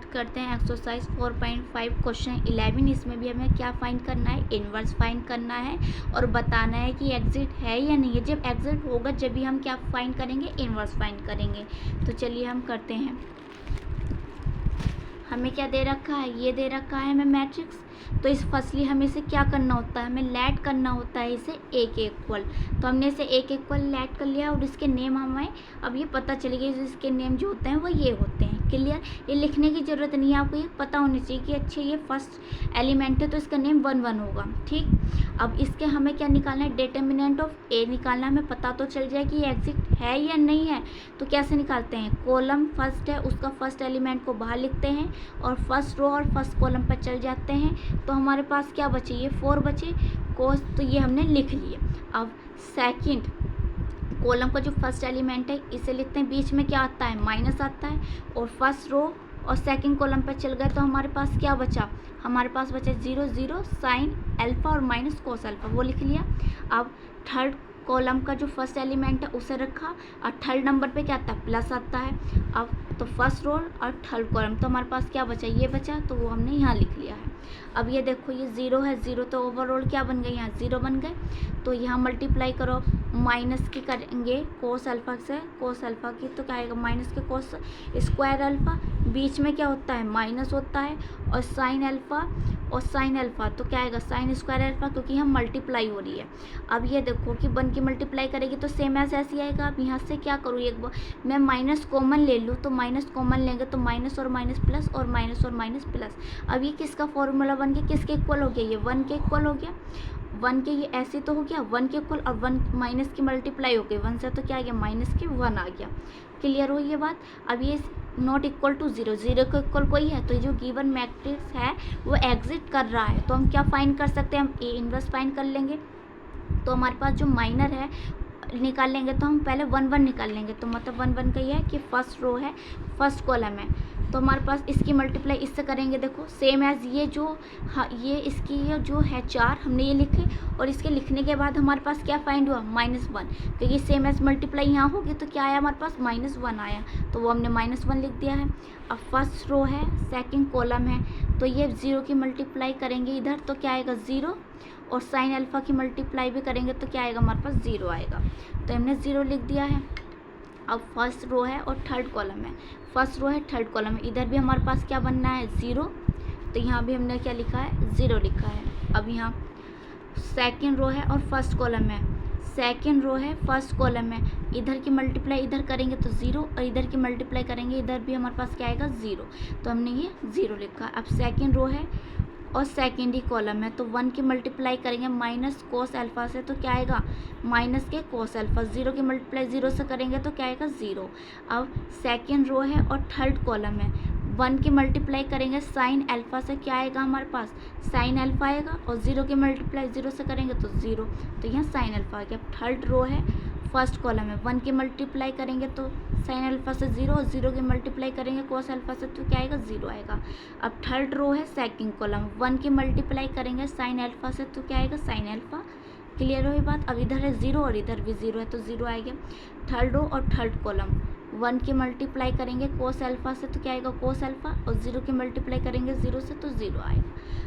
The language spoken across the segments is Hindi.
स्टार्ट करते हैं एक्सरसाइज 4.5 क्वेश्चन 11। इसमें भी हमें क्या फाइंड करना है, इनवर्स फाइंड करना है और बताना है कि एग्जिट है या नहीं है। जब एग्जिट होगा जब भी हम क्या फाइंड करेंगे, इनवर्स फाइंड करेंगे। तो चलिए हम करते हैं। हमें क्या दे रखा है, ये दे रखा है हमें मैट्रिक्स। तो इस फर्स्टली हमें इसे क्या करना होता है, हमें लेट करना होता है इसे ए के इक्वल। तो हमने इसे ए के इक्वल लेट कर लिया और इसके नेम हमें अब ये पता चलेगा, इसके नेम जो होते हैं वो ये होते हैं। क्लियर, ये लिखने की ज़रूरत नहीं है, आपको ये पता होनी चाहिए कि अच्छे ये फर्स्ट एलिमेंट है तो इसका नेम 1 1 होगा। ठीक, अब इसके हमें क्या निकालना है, डिटर्मिनेंट ऑफ ए निकालना है। हमें पता तो चल जाए कि ये एग्जिट है या नहीं है। तो कैसे निकालते हैं, कॉलम फर्स्ट है उसका फर्स्ट एलिमेंट को बाहर लिखते हैं और फर्स्ट रो और फर्स्ट कॉलम पर चल जाते हैं। तो हमारे पास क्या बचे, ये 4 बचे कोस, तो ये हमने लिख लिए। अब सेकंड कॉलम का जो फर्स्ट एलिमेंट है इसे लिखते हैं, बीच में क्या आता है, माइनस आता है और फर्स्ट रो और सेकंड कॉलम पर चल गए तो हमारे पास क्या बचा, हमारे पास बचा 0 0 साइन अल्फा और माइनस कोस अल्फा, वो लिख लिया। अब थर्ड कॉलम का जो फर्स्ट एलिमेंट है उसे रखा और थर्ड नंबर पे क्या आता है, प्लस आता है। अब तो फर्स्ट रो और थर्ड कॉलम, तो हमारे पास क्या बचा, ये बचा, तो वो हमने यहाँ लिख लिया है। अब ये देखो ये 0 है, 0 तो ओवरऑल क्या बन गए, यहाँ 0 बन गए। तो यहाँ मल्टीप्लाई करो, माइनस की करेंगे कोस अल्फा से, कोस अल्फा की तो क्या आएगा, माइनस के कोस स्क्वायर अल्फा, बीच में क्या होता है, माइनस होता है और साइन अल्फा और साइन अल्फा, तो क्या आएगा, साइन स्क्वायर अल्फा, क्योंकि यहाँ मल्टीप्लाई हो रही है। अब ये देखो कि 1 की मल्टीप्लाई करेगी तो सेम ऐसे आएगा। अब यहाँ से क्या करूँ, एक बार मैं माइनस कॉमन ले लूँ, तो माइनस कॉमन लेंगे तो माइनस और माइनस प्लस और माइनस प्लस। अब ये किसका फॉर्मूला बन गया, किसके इक्वल हो गया, ये 1 के इक्वल हो गया। 1 के, ये ऐसे तो हो गया 1 के इक्वल और 1 माइनस की मल्टीप्लाई हो गई 1 से, तो क्या आ गया, माइनस के 1 आ गया। क्लियर हो ये बात। अब ये नॉट इक्वल टू 0, 0 के इक्वल कोई है, तो जो गिवन मैट्रिक्स है वो एग्जिट कर रहा है। तो हम क्या फाइंड कर सकते हैं, हम ए इनवर्स फाइंड कर लेंगे। तो हमारे पास जो माइनर है निकाल लेंगे, तो हम पहले 1 1 निकाल लेंगे। तो मतलब 1 1 का ये है कि फर्स्ट रो है फर्स्ट कॉलम है, तो हमारे पास इसकी मल्टीप्लाई इससे करेंगे। देखो सेम एज ये जो, हाँ ये इसकी ये जो है 4 हमने ये लिखे और इसके लिखने के बाद हमारे पास क्या फाइंड हुआ, -1, क्योंकि सेम एज मल्टीप्लाई यहाँ होगी तो क्या आया हमारे पास, -1 आया, तो वो हमने -1 लिख दिया है। अब फर्स्ट रो है सेकंड कॉलम है, तो ये 0 की मल्टीप्लाई करेंगे इधर तो क्या आएगा 0, और साइन अल्फा की मल्टीप्लाई भी करेंगे तो क्या आएगा, हमारे पास 0 आएगा, तो हमने 0 लिख दिया है। अब फर्स्ट रो है और थर्ड कॉलम है, फर्स्ट रो है थर्ड कॉलम है, इधर भी हमारे पास क्या बनना है 0, तो यहाँ भी हमने क्या लिखा है 0 लिखा है। अब यहाँ सेकंड रो है और फर्स्ट कॉलम है, सेकंड रो है फर्स्ट कॉलम है, इधर की मल्टीप्लाई इधर करेंगे तो 0 और इधर की मल्टीप्लाई करेंगे इधर भी हमारे पास क्या आएगा 0, तो हमने ये 0 लिखा। अब सेकंड रो है और सेकेंड ही कॉलम है, तो 1 की मल्टीप्लाई करेंगे माइनस कोस अल्फा से, तो क्या आएगा माइनस के कोस अल्फा। 0 की मल्टीप्लाई 0 से करेंगे तो क्या आएगा 0। अब सेकेंड रो है और थर्ड कॉलम है, 1 की मल्टीप्लाई करेंगे साइन अल्फा से, क्या आएगा हमारे पास साइन अल्फा आएगा, और 0 की मल्टीप्लाई 0 से करेंगे तो 0, तो यहाँ साइन अल्फा आ गया। थर्ड रो है फर्स्ट कॉलम है, 1 की मल्टीप्लाई करेंगे तो साइन अल्फा से 0 और 0 की मल्टीप्लाई करेंगे कोस अल्फा से, तो क्या आएगा 0 आएगा। अब थर्ड रो है सेकंड कॉलम, 1 की मल्टीप्लाई करेंगे साइन अल्फा से, तो क्या आएगा साइन अल्फा। क्लियर हो ये बात। अब इधर है 0 और इधर भी 0 है तो 0 आएगा। थर्ड रो और थर्ड कॉलम, 1 की मल्टीप्लाई करेंगे कोस अल्फा से तो क्या आएगा कोस अल्फा, और 0 की मल्टीप्लाई करेंगे 0 से तो 0 आएगा।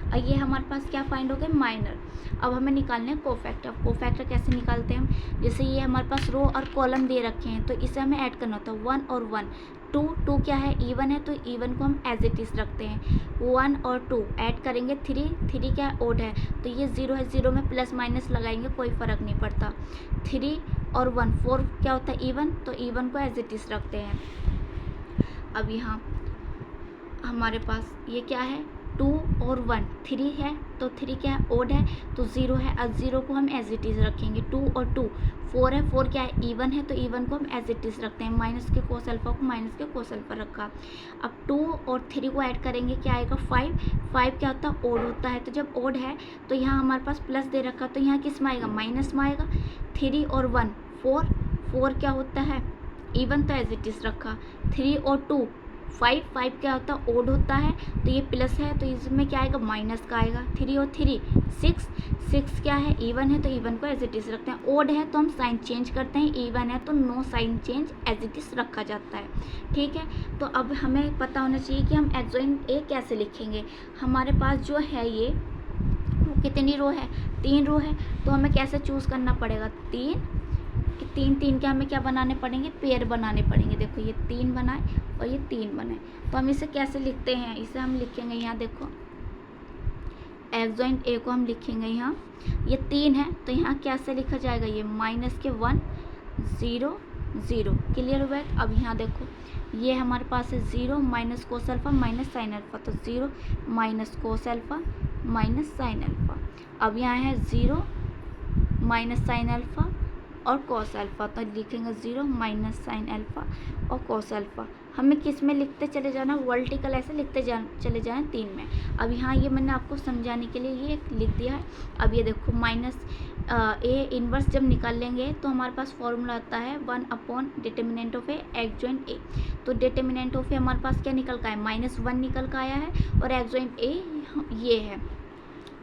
और ये हमारे पास क्या फाइंड हो गए, माइनर। अब हमें निकालने हैं कोफैक्टर। कोफैक्टर कैसे निकालते हैं हम, जैसे ये हमारे पास रो और कॉलम दे रखे हैं तो इसे हमें ऐड करना होता है 1 और 1। 2 क्या है, इवन है, तो इवन को हम एज इट इज़ रखते हैं। 1 और 2 ऐड करेंगे 3 क्या है, ओड है, तो ये 0 है, 0 में प्लस माइनस लगाएंगे कोई फ़र्क नहीं पड़ता। 3 और 1 4 क्या होता है, इवन, तो इवन को एज इट इज़ रखते हैं। अब यहाँ हमारे पास ये क्या है 2 और 1, 3 है, तो 3 क्या है, ओड है, तो 0 है, अब 0 को हम एज इट इज़ रखेंगे। 2 और 2 4 है, 4 क्या है, इवन है, तो इवन को हम एज इट इज़ रखते हैं। माइनस के कोस अल्फा को माइनस के कोस अल्फा रखा। अब 2 और 3 को ऐड करेंगे क्या आएगा 5, 5 क्या होता है, ओड होता है, तो जब ओड है तो यहाँ हमारे पास प्लस दे रखा, तो यहाँ किस में आएगा, माइनस में आएगा। 3 और 1 4, 4 क्या होता है, इवन, तो एज इट इज़ रखा। 3 और 2 5 5 क्या होता है, ओड होता है, तो ये प्लस है तो इसमें क्या आएगा, माइनस का आएगा। 3 और 3 6, 6 क्या है, इवन है तो इवन को एज इट इज़ रखते हैं। ओड है तो हम साइन चेंज करते हैं, इवन है तो no sign change, as it is रखा जाता है। ठीक है, तो अब हमें पता होना चाहिए कि हम एक्सोइंट ए कैसे लिखेंगे। हमारे पास जो है ये वो कितनी रो है, 3 रो है, तो हमें कैसे चूज़ करना पड़ेगा, 3 3 के हमें क्या बनाने पड़ेंगे, पेयर बनाने पड़ेंगे। देखो ये 3 बनाए और ये 3 बनाए, तो हम इसे कैसे लिखते हैं, इसे हम लिखेंगे यहाँ, देखो एक्सोइंट ए को हम लिखेंगे यहाँ, ये 3 है तो यहाँ कैसे लिखा जाएगा, ये माइनस के 1 0 0। क्लियर हुआ है। अब यहाँ देखो ये हमारे पास है 0 minus cos alpha minus sine alpha, तो 0 minus cos alpha minus sine alpha. अब यहाँ है 0 माइनस साइन अल्फा और कॉस अल्फा, तो लिखेंगे 0 माइनस साइन अल्फा और कॉस अल्फा। हमें किस में लिखते चले जाना, वर्टिकल ऐसे लिखते चले जाएं 3 में। अब यहाँ ये मैंने आपको समझाने के लिए ये लिख दिया है। अब ये देखो माइनस ए इनवर्स जब निकाल लेंगे तो हमारे पास फॉर्मूला आता है 1 अपॉन डिटर्मिनेंट ऑफ ए एक्सोइंट ए। तो डिटर्मिनेंट ऑफ ए हमारे पास क्या निकल का है, -1 निकल का आया है, और एक्सोइंट ए ये है,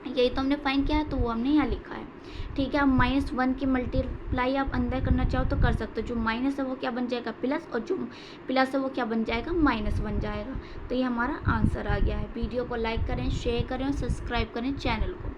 यही तो हमने फाइंड किया है, तो वो हमने यहाँ लिखा है। ठीक है, अब -1 की मल्टीप्लाई आप अंदर करना चाहो तो कर सकते हो। जो माइनस है वो क्या बन जाएगा, प्लस, और जो प्लस है वो क्या बन जाएगा, माइनस बन जाएगा। तो ये हमारा आंसर आ गया है। वीडियो को लाइक करें, शेयर करें और सब्सक्राइब करें चैनल को।